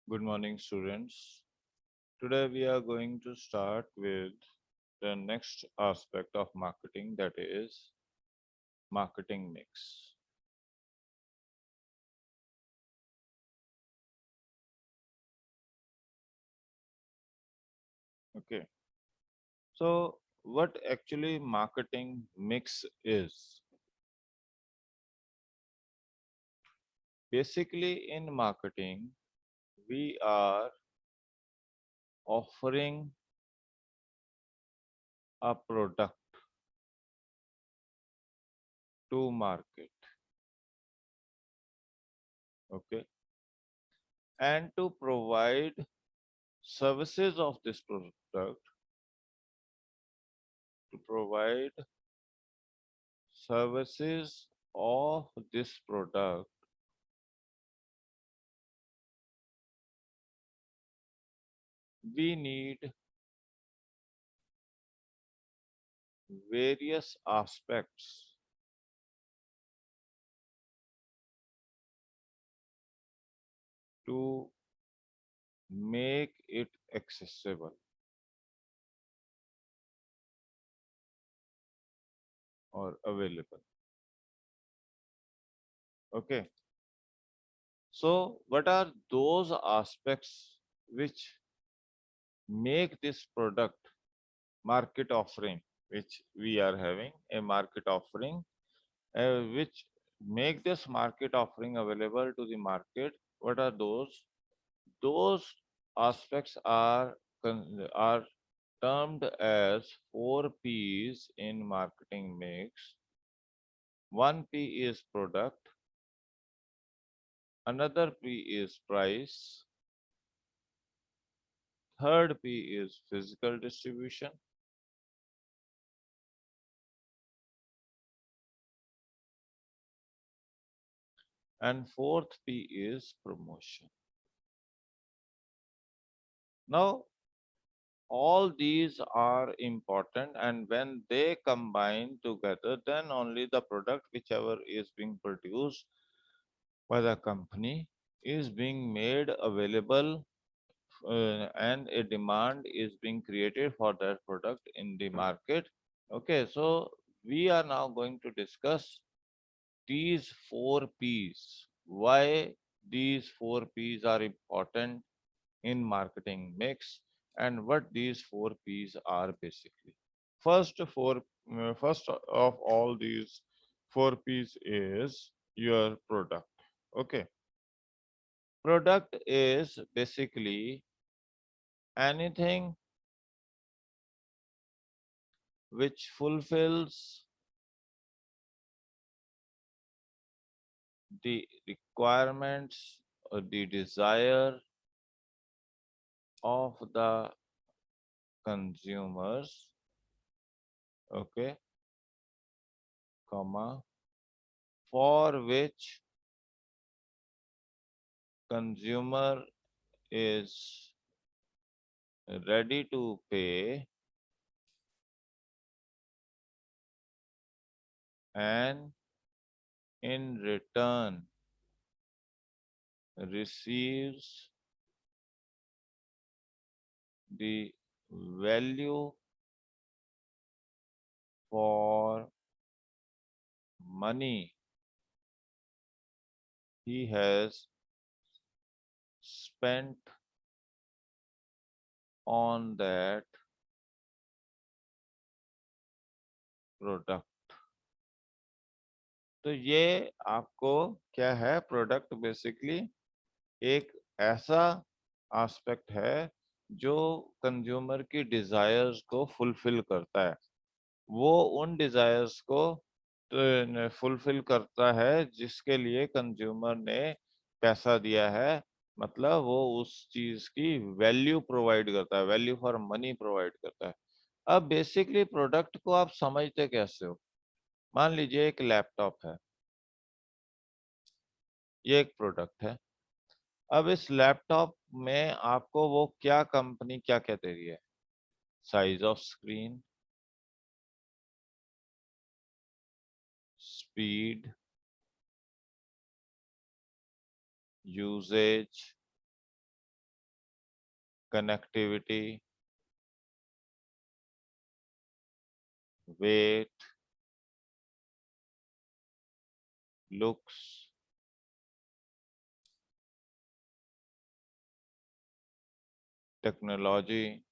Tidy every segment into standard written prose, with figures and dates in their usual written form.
Good morning, students. Today we are going to start with the next aspect of marketing, that is marketing mix. Okay. So, what actually marketing mix is? Basically, in marketing, we are offering a product to market. Okay. And to provide services of this product, to provide services of this product, we need various aspects to make it accessible or available. Okay. So, what are those aspects which make this product market offering, which we are having a market offering, which make this market offering available to the market? What are those? Those aspects are termed as 4 P's in marketing mix. One P is product, another P is price, third P is physical distribution, and fourth P is promotion. Now, all these are important, and when they combine together, then only the product, whichever is being produced by the company, is being made available, and a demand is being created for that product in the market. Okay, so we are now going to discuss these 4 P's. Why these 4 P's are important in marketing mix, and what these 4 P's are basically. First of all these 4 P's is your product. Okay, product is basically anything which fulfills the requirements or the desire of the consumers, okay, comma, for which consumer is ready to pay, and in return receives the value for money he has spent on that product. तो ये आपको क्या है, product basically एक ऐसा aspect है जो consumer की डिजायर्स को फुलफिल करता है। वो उन डिजायर्स को फुलफिल करता है जिसके लिए कंज्यूमर ने पैसा दिया है, मतलब वो उस चीज की वैल्यू प्रोवाइड करता है, वैल्यू फॉर मनी प्रोवाइड करता है। अब बेसिकली प्रोडक्ट को आप समझते कैसे हो? मान लीजिए एक लैपटॉप है, ये एक प्रोडक्ट है। अब इस लैपटॉप में आपको वो क्या कंपनी क्या क्या दे रही है? Size of screen, speed, usage, connectivity, weight, looks, technology,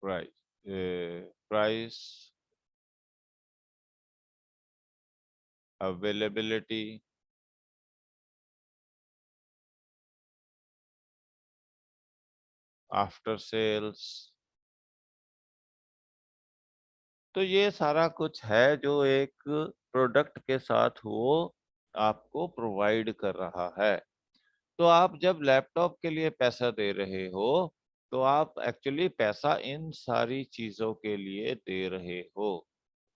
price, price, availability, after sales। तो ये सारा कुछ है जो एक प्रोडक्ट के साथ वो आपको प्रोवाइड कर रहा है। तो आप जब लैपटॉप के लिए पैसा दे रहे हो तो आप एक्चुअली पैसा इन सारी चीजों के लिए दे रहे हो।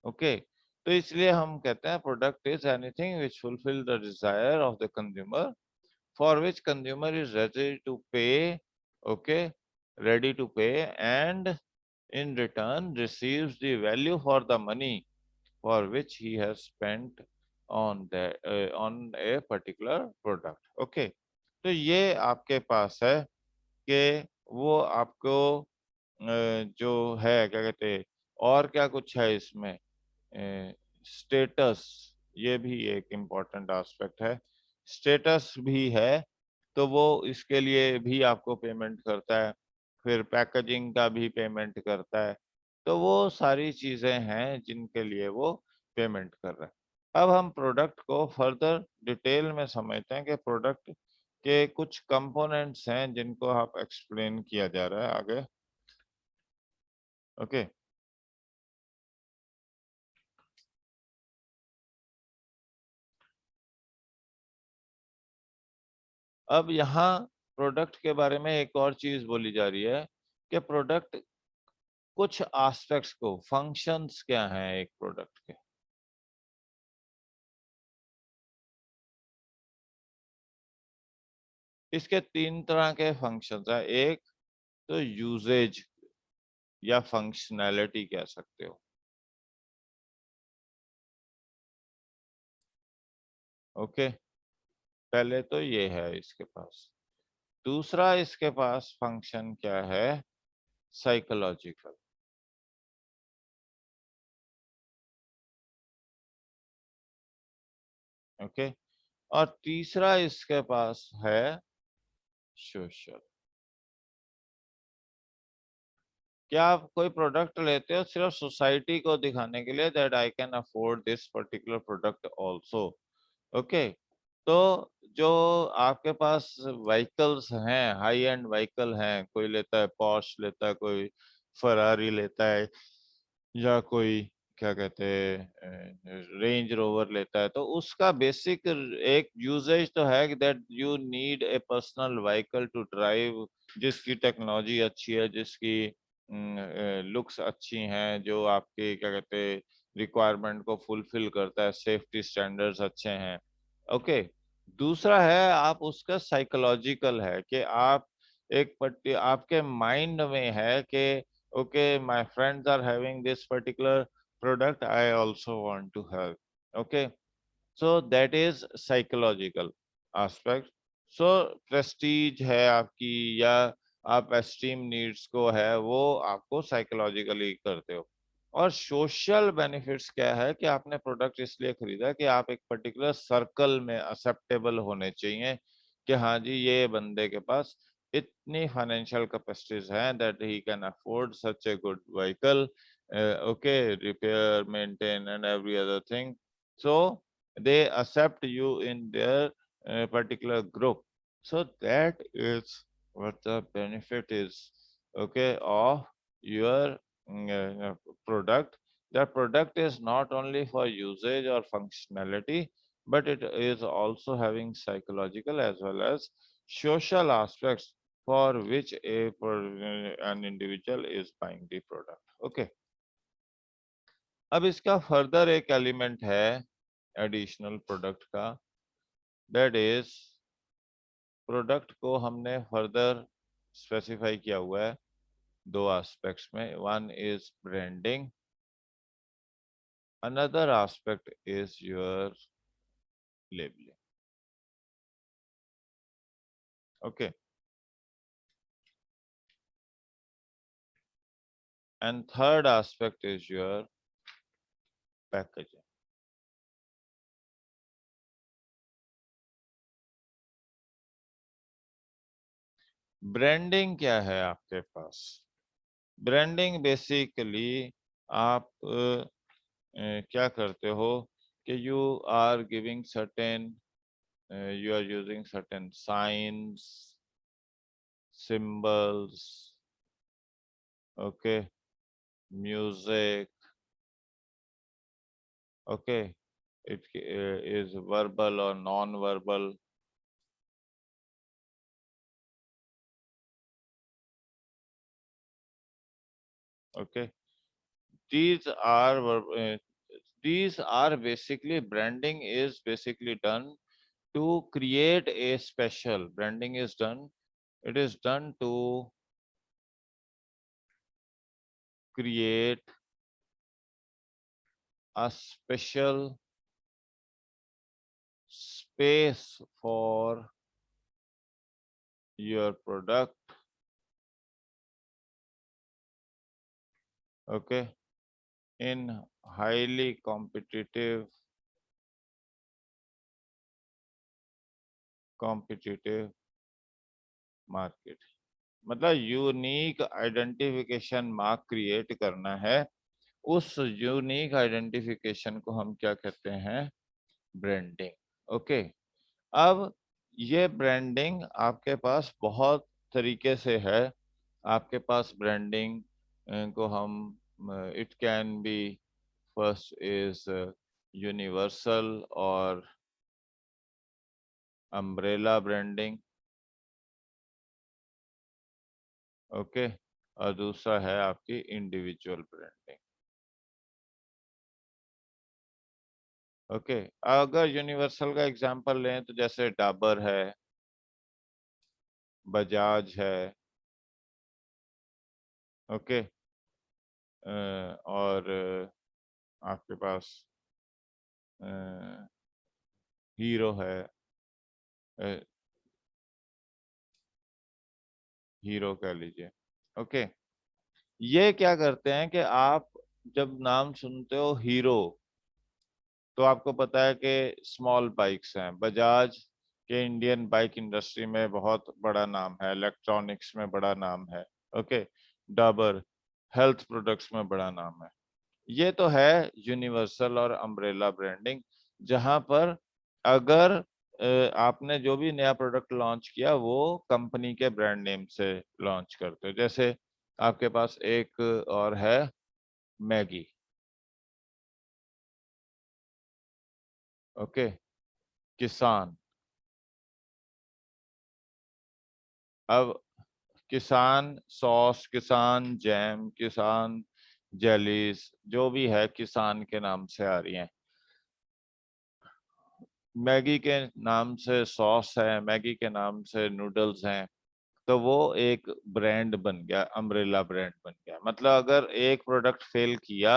ओके, तो इसलिए हम कहते हैं product is anything which fulfil the desire of the consumer for which consumer is ready to pay. Okay, ready to pay and in return receives the value for the money for which he has spent on a particular product। okay, तो ये आपके पास है कि वो आपको जो है क्या कहते हैं, और क्या कुछ है इसमें, स्टेटस, ये भी एक इम्पोर्टेंट एस्पेक्ट है। स्टेटस भी है तो वो इसके लिए भी आपको पेमेंट करता है, फिर पैकेजिंग का भी पेमेंट करता है। तो वो सारी चीजें हैं जिनके लिए वो पेमेंट कर रहा है। अब हम प्रोडक्ट को फर्दर डिटेल में समझते हैं कि प्रोडक्ट के कुछ कंपोनेंट्स हैं जिनको आप एक्सप्लेन किया जा रहा है आगे। ओके, अब यहाँ प्रोडक्ट के बारे में एक और चीज बोली जा रही है कि प्रोडक्ट कुछ एस्पेक्ट्स को, फंक्शंस क्या हैं एक प्रोडक्ट के। इसके तीन तरह के फंक्शंस हैं। एक तो यूजेज या फंक्शनैलिटी कह सकते हो। ओके, पहले तो ये है इसके पास। दूसरा इसके पास फंक्शन क्या है, साइकोलॉजिकल। ओके, और तीसरा इसके पास है सोशल। क्या आप कोई प्रोडक्ट लेते हो सिर्फ सोसाइटी को दिखाने के लिए that I can afford this particular product also. Okay, तो जो आपके पास व्हीकल्स हैं, हाई एंड व्हीकल हैं, कोई लेता है पॉर्श लेता है, कोई फरारी लेता है, या कोई क्या कहते हैं रेंज रोवर लेता है, तो उसका बेसिक एक यूजेज तो है that you need a personal vehicle to drive, जिसकी टेक्नोलॉजी अच्छी है, जिसकी लुक्स अच्छी हैं, जो आपके क्या कहते हैं रिक्वायरमेंट को फुलफिल करता है, सेफ्टी स्टैंडर्ड्स अच्छे हैं। ओके, दूसरा है आप उसका साइकोलॉजिकल है कि आप एक पट्टी आपके माइंड में है कि okay my friends are having this particular product, I also want to have. Okay, so that is psychological aspect. So prestige है आपकी, या आप एस्टीम नीड्स को है, वो आपको साइकोलॉजिकली करते हो। और सोशल बेनिफिट्स क्या है कि आपने प्रोडक्ट इसलिए खरीदा कि आप एक पर्टिकुलर सर्कल में एक्सेप्टेबल होने चाहिए कि हाँ जी ये बंदे के पास इतनी फाइनेंशियल कैपेसिटीज हैं that he can afford such a good vehicle, okay, repair, maintain and every other thing. So they accept you in their particular group. So that is what the benefit is, okay, of your product. The product is not only for usage or functionality, but it is also having psychological as well as social aspects for which an individual is buying the product। okay, अब इसका further एक element है additional product का, that is product को हमने further specify किया हुआ है दो एस्पेक्ट्स में। One is branding, another aspect is your labelling. Okay. And third aspect is your packaging. Branding क्या है आपके पास? ब्रांडिंग बेसिकली आप क्या करते हो कि you are giving certain, you are using certain signs, symbols, okay, music, okay, it is verbal or non-verbal, okay. These are these are basically, branding is basically done to create a special, branding is done, it is done to create a special space for your product, okay, in highly competitive market. मतलब unique identification mark create करना है, उस unique identification को हम क्या कहते हैं? Branding. Okay, अब ये ब्रांडिंग आपके पास बहुत तरीके से है। आपके पास ब्रांडिंग को हम, it can be, first is universal और अम्ब्रेला ब्रांडिंग, ओके, और दूसरा है आपकी इंडिविजुअल ब्रांडिंग। ओके, अगर यूनिवर्सल का एग्जांपल लें तो जैसे डाबर है, बजाज है, ओके, और आपके पास हीरो है, हीरो कह लीजिए, ओके। ये क्या करते हैं कि आप जब नाम सुनते हो हीरो, तो आपको पता है कि स्मॉल बाइक्स हैं, बजाज के इंडियन बाइक इंडस्ट्री में बहुत बड़ा नाम है, इलेक्ट्रॉनिक्स में बड़ा नाम है, ओके, डाबर हेल्थ प्रोडक्ट्स में बड़ा नाम है। ये तो है यूनिवर्सल और अम्ब्रेला ब्रांडिंग, जहां पर अगर आपने जो भी नया प्रोडक्ट लॉन्च किया वो कंपनी के ब्रांड नेम से लॉन्च करते हो। जैसे आपके पास एक और है, मैगी, ओके, किसान। अब किसान सॉस, किसान जैम, किसान जेलीज, जो भी है किसान के नाम से आ रही हैं। मैगी के नाम से सॉस है, मैगी के नाम से नूडल्स हैं, तो वो एक ब्रांड बन गया, अम्ब्रेला ब्रांड बन गया। मतलब अगर एक प्रोडक्ट फेल किया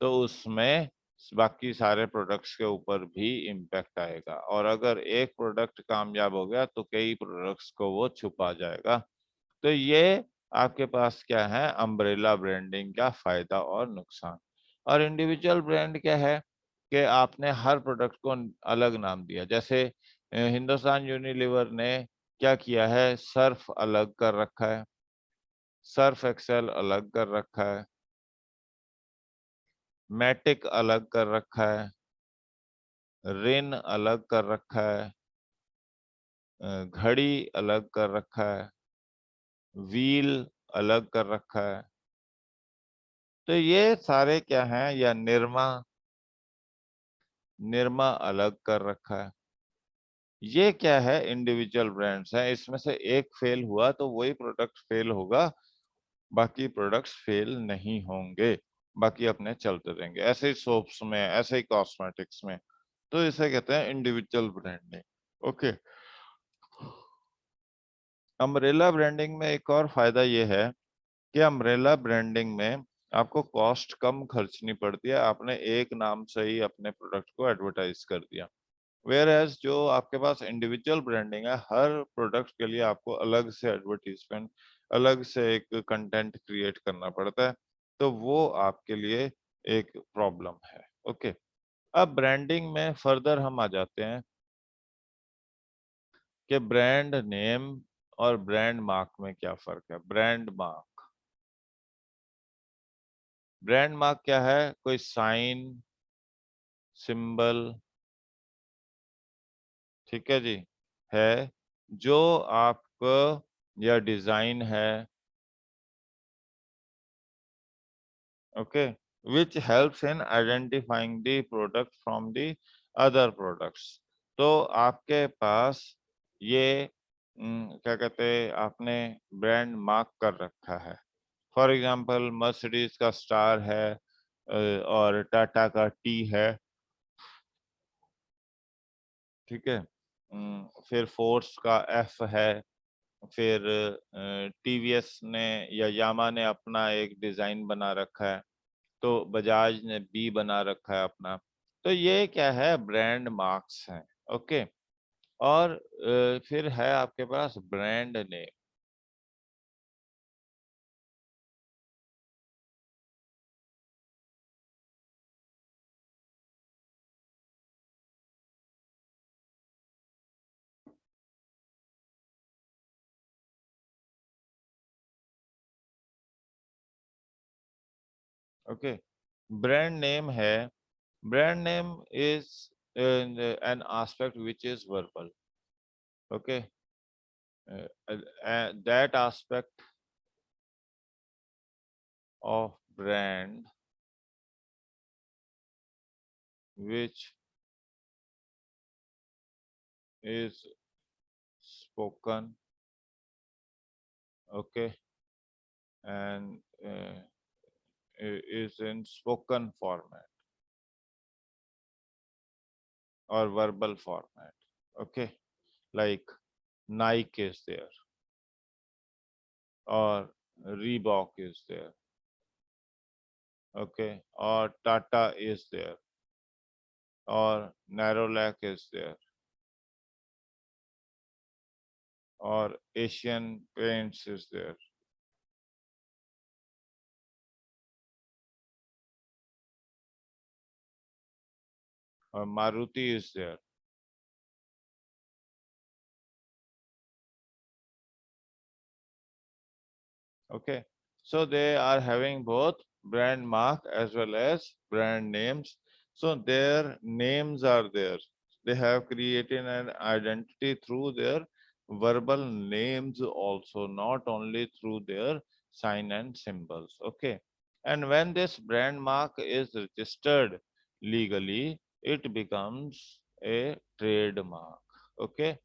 तो उसमें बाकी सारे प्रोडक्ट्स के ऊपर भी इम्पैक्ट आएगा, और अगर एक प्रोडक्ट कामयाब हो गया तो कई प्रोडक्ट्स को वो छुपा जाएगा। तो ये आपके पास क्या है, अम्ब्रेला ब्रांडिंग का फायदा और नुकसान। और इंडिविजुअल ब्रांड क्या है कि आपने हर प्रोडक्ट को अलग नाम दिया। जैसे हिंदुस्तान यूनिलीवर ने क्या किया है, सर्फ अलग कर रखा है, सर्फ एक्सेल अलग कर रखा है, मैटिक अलग कर रखा है, रिन अलग कर रखा है, घड़ी अलग कर रखा है, व्हील अलग कर रखा है। तो ये सारे क्या हैं, या निरमा, निरमा अलग कर रखा है। ये क्या है, इंडिविजुअल ब्रांड्स हैं, इसमें से एक फेल हुआ तो वही प्रोडक्ट फेल होगा, बाकी प्रोडक्ट्स फेल नहीं होंगे, बाकी अपने चलते रहेंगे। ऐसे ही सोप्स में, ऐसे ही कॉस्मेटिक्स में, तो इसे कहते हैं individual branding. Okay, umbrella branding में एक और फायदा ये है कि अम्ब्रेला ब्रांडिंग में आपको कॉस्ट कम खर्चनी पड़ती है, आपने एक नाम से ही अपने प्रोडक्ट को एडवर्टाइज कर दिया। वेयर एज जो आपके पास इंडिविजुअल ब्रांडिंग है, हर प्रोडक्ट के लिए आपको अलग से एडवर्टीजमेंट, अलग से एक कंटेंट क्रिएट करना पड़ता है, तो वो आपके लिए एक प्रॉब्लम है। ओके, अब ब्रांडिंग में फर्दर हम आ जाते हैं कि ब्रांड नेम और ब्रांड मार्क में क्या फर्क है। ब्रांड मार्क क्या है? कोई साइन, सिंबल, ठीक है जी, है जो आपको, या डिजाइन है, okay, which helps in identifying the product from the other products। तो आपके पास ये क्या कहते हैं, आपने ब्रांड मार्क कर रखा है। फॉर एग्जांपल मर्सिडीज का स्टार है, और टाटा का टी है, ठीक है। फिर फोर्स का एफ है, फिर टीवीएस ने या यामा ने अपना एक डिजाइन बना रखा है, तो बजाज ने बी बना रखा है अपना। तो ये क्या है? ब्रांड मार्क्स हैं। ओके, और फिर है आपके पास brand name. Okay, brand name है, brand name is an aspect which is verbal। okay, that aspect of brand which is spoken, okay, and is in spoken format or verbal format, okay, like Nike is there, or Reebok is there, okay, or Tata is there, or Narrowlac is there, or Asian Paints is there, or Maruti is there, okay. So they are having both brand mark as well as brand names. So their names are there. They have created an identity through their verbal names also, not only through their sign and symbols. Okay. And when this brand mark is registered legally, it becomes a trademark. Okay.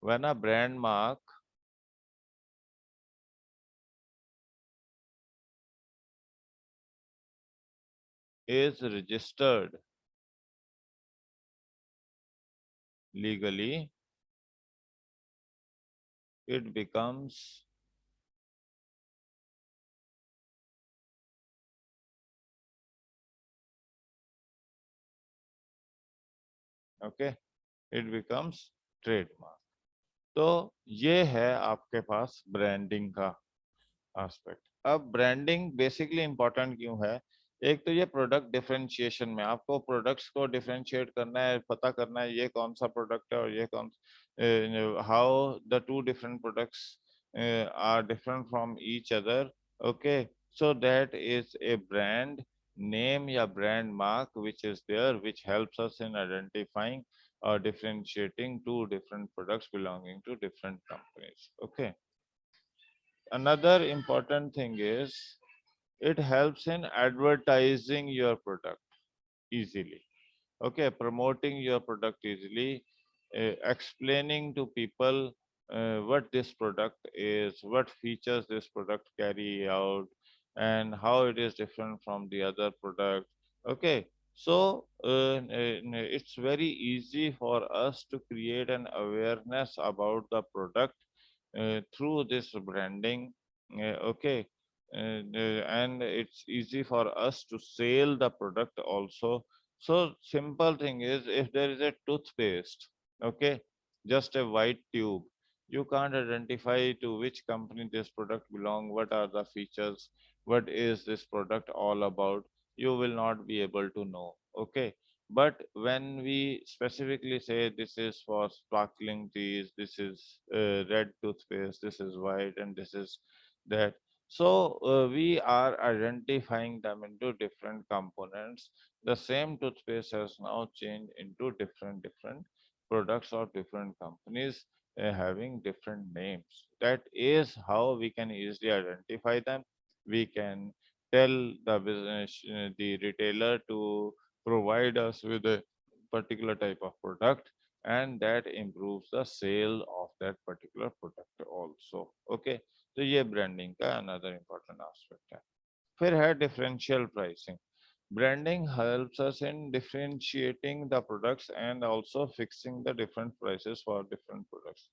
When a brand mark is registered legally, it becomes, okay, it becomes trademark। तो ये है आपके पास branding का aspect. अब branding basically important क्यों है? एक तो ये प्रोडक्ट डिफरेंशिएशन में आपको प्रोडक्ट्स को डिफरेंशिएट करना है, पता करना है ये कौन सा प्रोडक्ट है और ये कौन, how the two different products are different from each other. Okay, so that is a brand name या brand mark which is there, which helps us in identifying or differentiating two different products belonging to different companies। Okay, another important thing is it helps in advertising your product easily, okay, promoting your product easily, explaining to people what this product is, what features this product carry out, and how it is different from the other product. Okay, so it's very easy for us to create an awareness about the product through this branding. Okay, and it's easy for us to sell the product also So simple thing is, if there is a toothpaste, okay, just a white tube, you can't identify to which company this product belong, what are the features, what is this product all about. You will not be able to know. Okay. But when we specifically say this is for sparkling teas, this is red toothpaste, this is white, and this is that. So we are identifying them into different components. The same toothpaste has now changed into different products or different companies having different names. That is how we can easily identify them. We can tell the business, the retailer, to provide us with a particular type of product, and that improves the sale of that particular product also. Okay. तो ये branding का another important aspect है. फिर है differential pricing. Branding helps us in differentiating the products and also fixing the different prices for different products.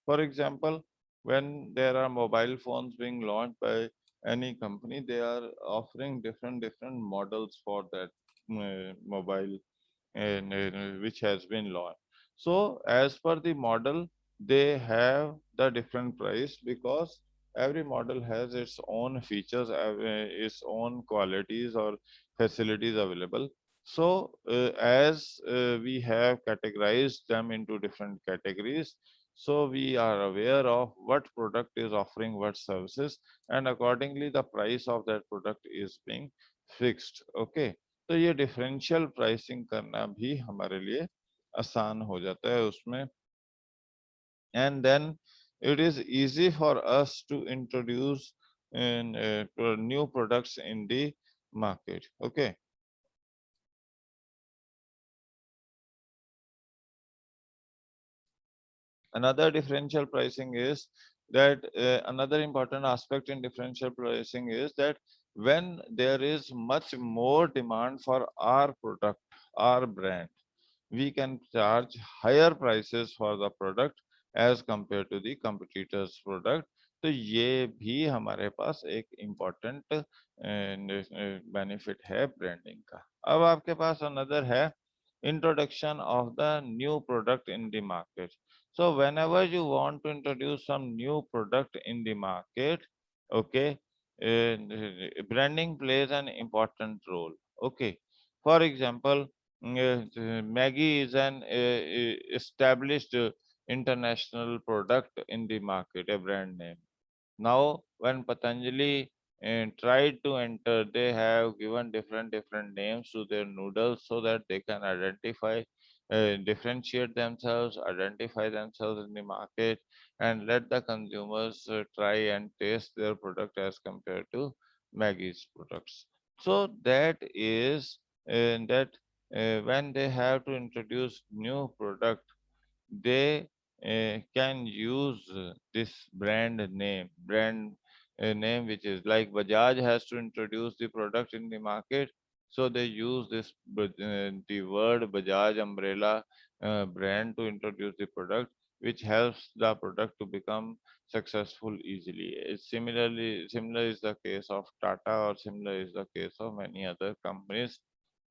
For example, when there are mobile phones being launched by any company, they are offering different models for that mobile, and which has been launched. So as per the model, they have the different price because every model has its own features, its own qualities or facilities available. So as we have categorized them into different categories, so we are aware of what product is offering what services, and accordingly the price of that product is being fixed. Okay. तो ये differential pricing करना भी हमारे लिए आसान हो जाता है उसमें. And then it is easy for us to introduce new products in the market. Okay. Another differential pricing is that another important aspect in differential pricing is that when there is much more demand for our product, our brand, we can charge higher prices for the product as compared to the competitors product. तो ये भी हमारे पास एक important benefit है branding का. अब आपके पास another है introduction of the new product in the market. So whenever you want to introduce some new product in the market, okay, branding plays an important role. Okay. For example, Maggie is an established international product in the market, a brand name. Now, when Patanjali tried to enter, they have given different names to their noodles so that they can identify, differentiate themselves, identify themselves in the market, and let the consumers try and taste their product as compared to Maggie's products. So that is that when they have to introduce new product, they can use this brand name which is like Bajaj has to introduce the product in the market, so they use this the word Bajaj umbrella brand to introduce the product, which helps the product to become successful easily. Similar is the case of Tata, or similar is the case of many other companies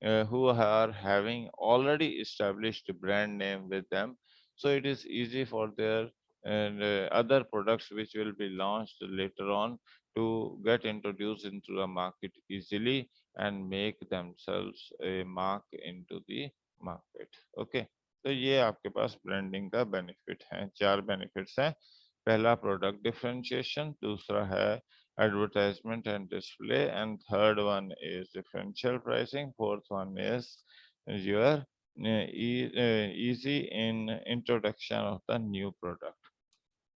who are having already established brand name with them, so it is easy for their and other products which will be launched later on to get introduced into the market easily and make themselves a mark into the market. Okay. तो ये आपके पास branding का benefit है. चार benefits हैं. पहला product differentiation, दूसरा है advertisement and display, and third one is differential pricing, fourth one is your easy in introduction of the new product.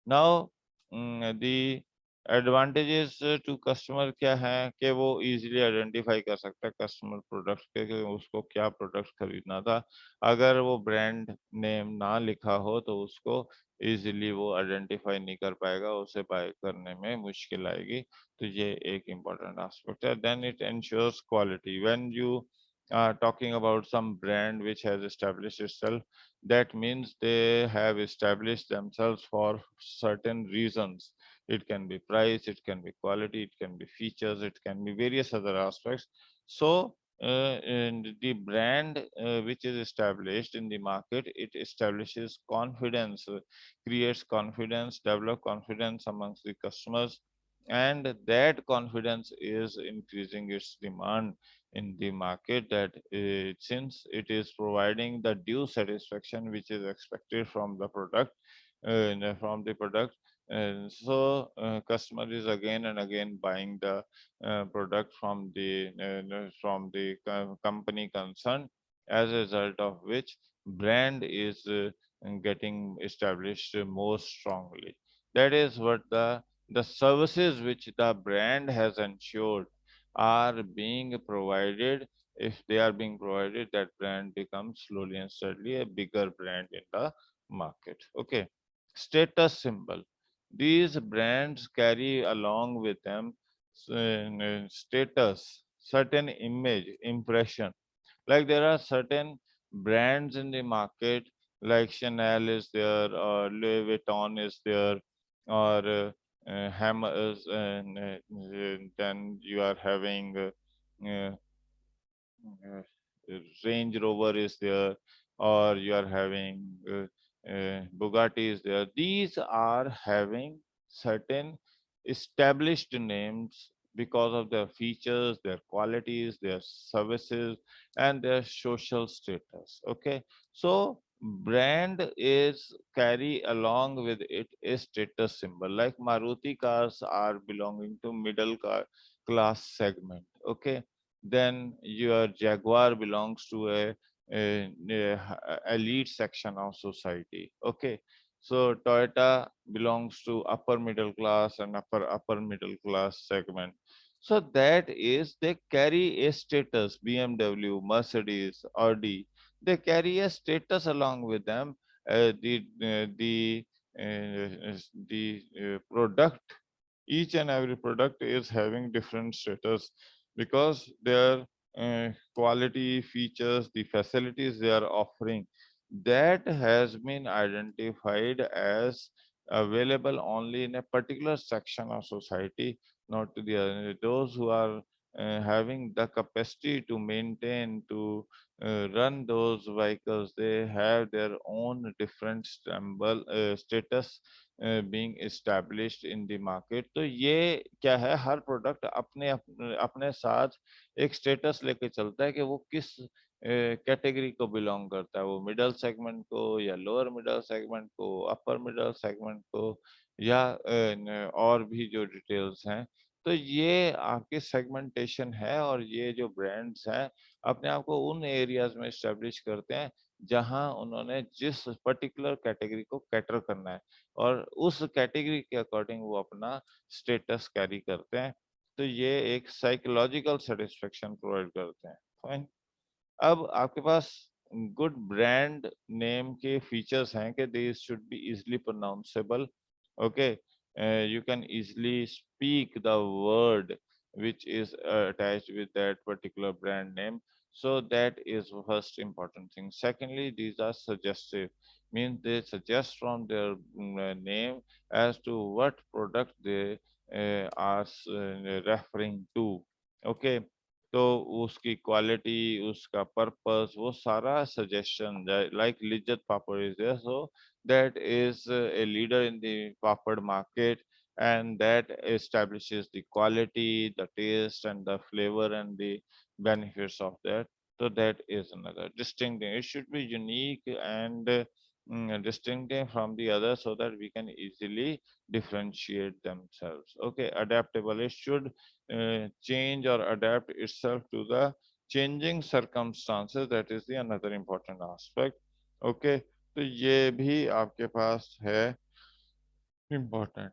Now the advantages to customer क्या है कि वो easily identify कर सकता है कस्टमर प्रोडक्ट के कि उसको क्या प्रोडक्ट खरीदना था. अगर वो ब्रांड नेम ना लिखा हो तो उसको इजीली वो आइडेंटिफाई नहीं कर पाएगा, उसे बाय करने में मुश्किल आएगी. तो ये एक इम्पोर्टेंट एस्पेक्ट है. Then it ensures quality. When you are talking about some brand which has established itself, that means they have established themselves for certain reasons. It can be price, it can be quality, it can be features, it can be various other aspects. So and the brand which is established in the market, it establishes confidence, creates confidence, develop confidence amongst the customers, and that confidence is increasing its demand in the market, that since it is providing the due satisfaction which is expected from the product, from the product, and so customer is again and again buying the product from the company concerned, as a result of which brand is getting established more strongly. That is what the services which the brand has ensured are being provided. If they are being provided, that brand becomes slowly and steadily a bigger brand in the market. Okay. Status symbol. These brands carry along with them status, certain image, impression. Like there are certain brands in the market, like Chanel is there, or Louis Vuitton is there, or Hammers, and then you are having uh, Range Rover is there, or you are having Bugatti is there. These are having certain established names because of their features, their qualities, their services, and their social status. Okay, so brand is carry along with it a status symbol. Like Maruti cars are belonging to middle class segment. Okay, then your Jaguar belongs to a elite section of society. Okay, so Toyota belongs to upper middle class and upper middle class segment. So that is they carry a status. BMW, Mercedes, Audi, they carry a status along with them. The product, each and every product is having different status because their quality features, the facilities they are offering, that has been identified as available only in a particular section of society, not to the other. Those who are having the capacity to maintain, to run those vehicles, they have their own different status being established in the market. तो ये क्या है, हर product अपने अपने अपने साथ एक status लेके चलता है कि वो किस कैटेगरी को बिलोंग करता है, वो मिडल सेगमेंट को या लोअर मिडल सेगमेंट को, अपर मिडल सेगमेंट को, या और भी जो डिटेल्स हैं। तो ये आपके सेगमेंटेशन है, और ये जो ब्रांड्स हैं अपने आप को उन एरियाज में स्टेब्लिश करते हैं जहां उन्होंने जिस पर्टिकुलर कैटेगरी को कैटर करना है, और उस कैटेगरी के अकॉर्डिंग वो अपना स्टेटस कैरी करते हैं। तो ये एक साइकोलॉजिकल सेटिस्फेक्शन प्रोवाइड करते हैं। फाइन। अब आपके पास गुड ब्रांड नेम के फीचर्स हैं कि they should be easily pronounceable. Okay, you can easily speak the word which is attached with that particular brand name. So that is first important thing. Secondly, these are suggestive, means they suggest from their name as to what product they are referring to. Okay, तो उसकी quality, उसका purpose, वो सारा suggestion, like Lijjat papad is there, so that is a leader in the papad market, and that establishes the quality, the taste, and the flavor and the benefits of that. So that is another distinctive. It should be unique and distinctive from the other so that we can easily differentiate themselves. Okay, adaptable. It should change or adapt itself to the changing circumstances. That is the another important aspect. Okay, तो ये भी आपके पास है important.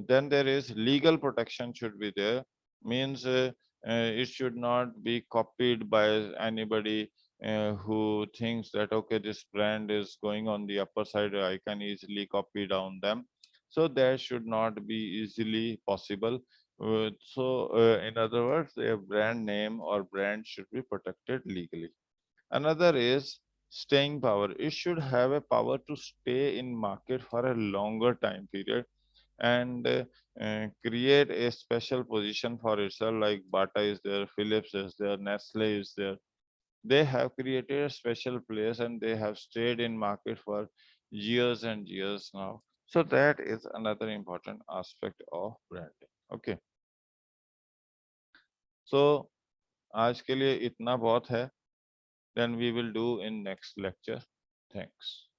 Then there is legal protection should be there, means it should not be copied by anybody who thinks that okay, this brand is going on the upper side, I can easily copy down them. So that should not be easily possible. In other words, a brand name or brand should be protected legally. Another is staying power. It should have a power to stay in market for a longer time period. and create a special position for itself. Like Bata is there, Philips is there, Nestle is there. They have created a special place and they have stayed in market for years and years now. So that is another important aspect of branding. Okay, so आज के लिए इतना बहुत है. Then we will do in next lecture. Thanks.